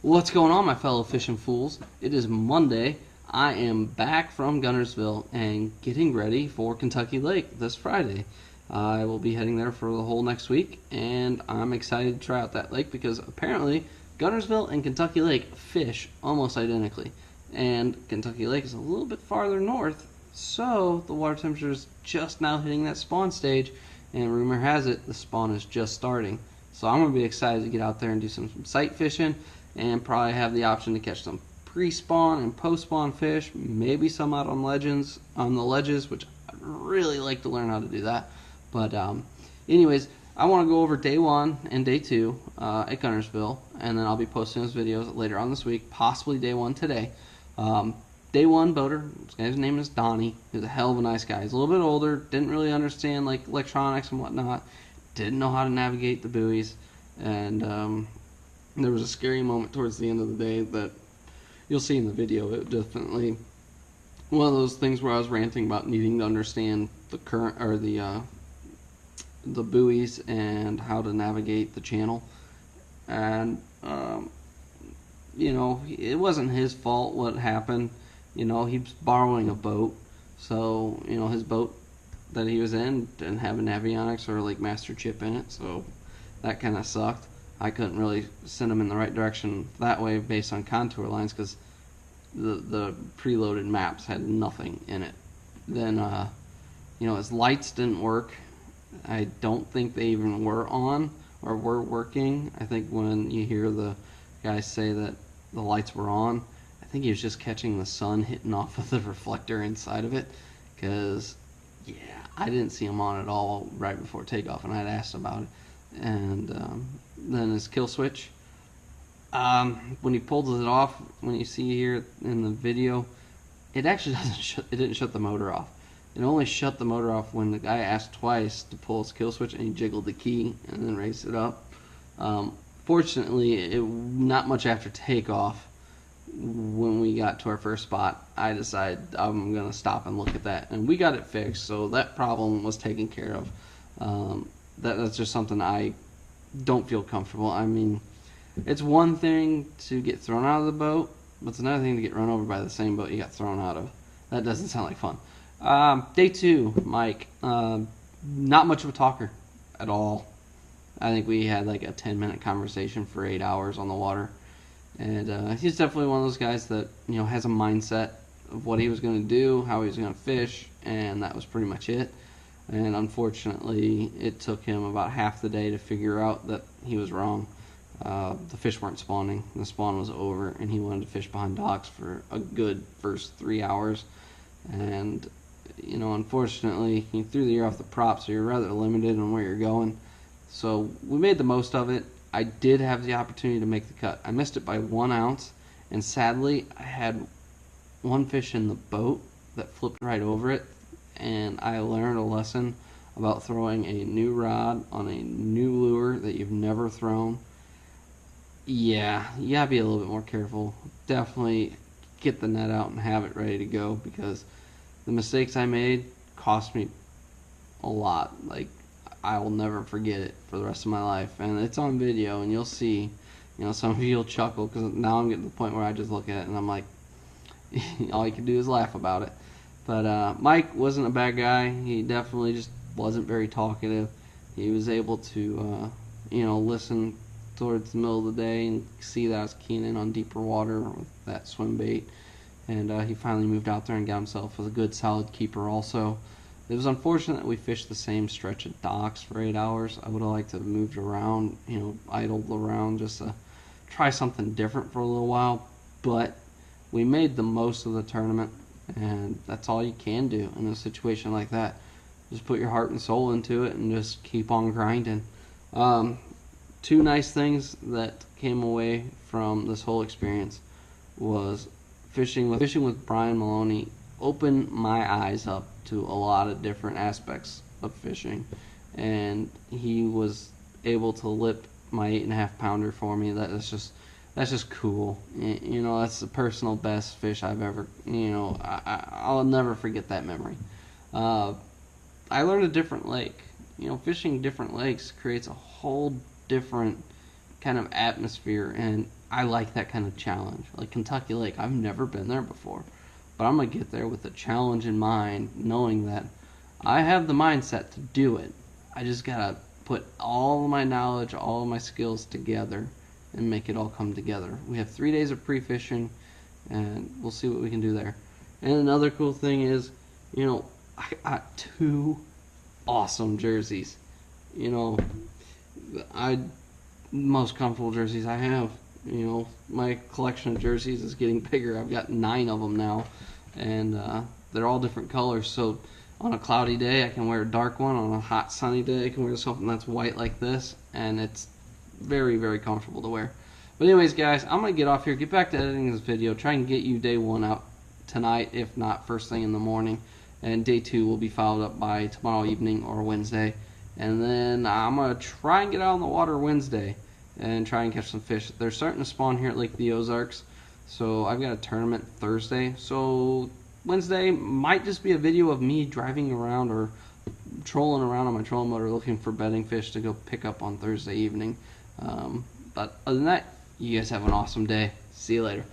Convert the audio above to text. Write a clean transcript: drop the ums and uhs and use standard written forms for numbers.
What's going on, my fellow fishing fools? It is Monday. I am back from Guntersville and getting ready for Kentucky Lake this Friday. I will be heading there for the whole next week, and I'm excited to try out that lake because apparently Guntersville and Kentucky Lake fish almost identically. And Kentucky Lake is a little bit farther north, so the water temperature is just now hitting that spawn stage, and rumor has it the spawn is just starting. So I'm going to be excited to get out there and do some sight fishing and probably have the option to catch some pre-spawn and post-spawn fish, maybe some out on the ledges, which I'd really like to learn how to do that. But anyways, I want to go over day one and day two at Guntersville, and then I'll be posting those videos later on this week, possibly day one today. Day one boater, this guy's name is Donnie. He's a hell of a nice guy. He's a little bit older, didn't really understand like electronics and whatnot, didn't know how to navigate the buoys, and there was a scary moment towards the end of the day that you'll see in the video. It definitely one of those things where I was ranting about needing to understand the current or the buoys and how to navigate the channel. And it wasn't his fault what happened. He was borrowing a boat, so his boat that he was in didn't have an avionics or like master chip in it, so that kind of sucked. I couldn't really send him in the right direction that way based on contour lines because the preloaded maps had nothing in it. Then his lights didn't work. I don't think they even were on or were working. I think when you hear the guys say that the lights were on, I think he was just catching the sun hitting off of the reflector inside of it, because yeah, I didn't see him on at all right before takeoff, and I'd asked about it. And then his kill switch, when he pulled it off, when you see here in the video, it actually it didn't shut the motor off. It only shut the motor off when the guy asked twice to pull his kill switch, and he jiggled the key and then raised it up. Fortunately, not much after takeoff, when we got to our first spot, I decided I'm gonna stop and look at that, and we got it fixed, so that problem was taken care of. That's just something I don't feel comfortable. I mean, it's one thing to get thrown out of the boat, but it's another thing to get run over by the same boat you got thrown out of. That doesn't sound like fun. Day two, Mike. Not much of a talker at all. I think we had like a 10-minute conversation for 8 hours on the water. And he's definitely one of those guys that has a mindset of what he was going to do, how he was going to fish, and that was pretty much it. And unfortunately, it took him about half the day to figure out that he was wrong. The fish weren't spawning. The spawn was over, and he wanted to fish behind docks for a good first 3 hours. And unfortunately, he threw the year off the prop, so you're rather limited on where you're going. So we made the most of it. I did have the opportunity to make the cut. I missed it by 1 ounce, and sadly, I had one fish in the boat that flipped right over it, and I learned a lesson about throwing a new rod on a new lure that you've never thrown. Yeah, you gotta be a little bit more careful. Definitely get the net out and have it ready to go, because the mistakes I made cost me a lot. Like, I will never forget it for the rest of my life, and it's on video, and you'll see. Some of you will chuckle because now I'm getting to the point where I just look at it and I'm like, all you can do is laugh about it. But Mike wasn't a bad guy. He definitely just wasn't very talkative. He was able to, listen towards the middle of the day and see that I was keying in on deeper water with that swim bait. And he finally moved out there and got himself a good solid keeper also. It was unfortunate that we fished the same stretch of docks for 8 hours. I would have liked to have moved around, idled around just to try something different for a little while. But we made the most of the tournament, and that's all you can do in a situation like that. Just put your heart and soul into it and just keep on grinding. Two nice things that came away from this whole experience was fishing with Brian Maloney opened my eyes up to a lot of different aspects of fishing, and he was able to lip my 8.5 pounder for me. That's just cool. That's the personal best fish I've ever. I'll never forget that memory. I learned a different lake. Fishing different lakes creates a whole different kind of atmosphere, and I like that kind of challenge. Like Kentucky Lake, I've never been there before, but I'm gonna get there with a challenge in mind, knowing that I have the mindset to do it. I just gotta put all of my knowledge, all of my skills together and make it all come together. We have 3 days of pre-fishing, and we'll see what we can do there. And another cool thing is, I got 2 awesome jerseys. I most comfortable jerseys I have. My collection of jerseys is getting bigger. I've got 9 of them now, and they're all different colors. So on a cloudy day, I can wear a dark one. On a hot sunny day, I can wear something that's white like this, and it's very, very comfortable to wear. But anyways, guys, I'm going to get off here, get back to editing this video, try and get you day 1 out tonight, if not first thing in the morning. And day 2 will be followed up by tomorrow evening or Wednesday. And then I'm going to try and get out on the water Wednesday and try and catch some fish. They're starting to spawn here at Lake the Ozarks. So I've got a tournament Thursday. So Wednesday might just be a video of me driving around or trolling around on my trolling motor looking for bedding fish to go pick up on Thursday evening. But other than that, you guys have an awesome day. See you later.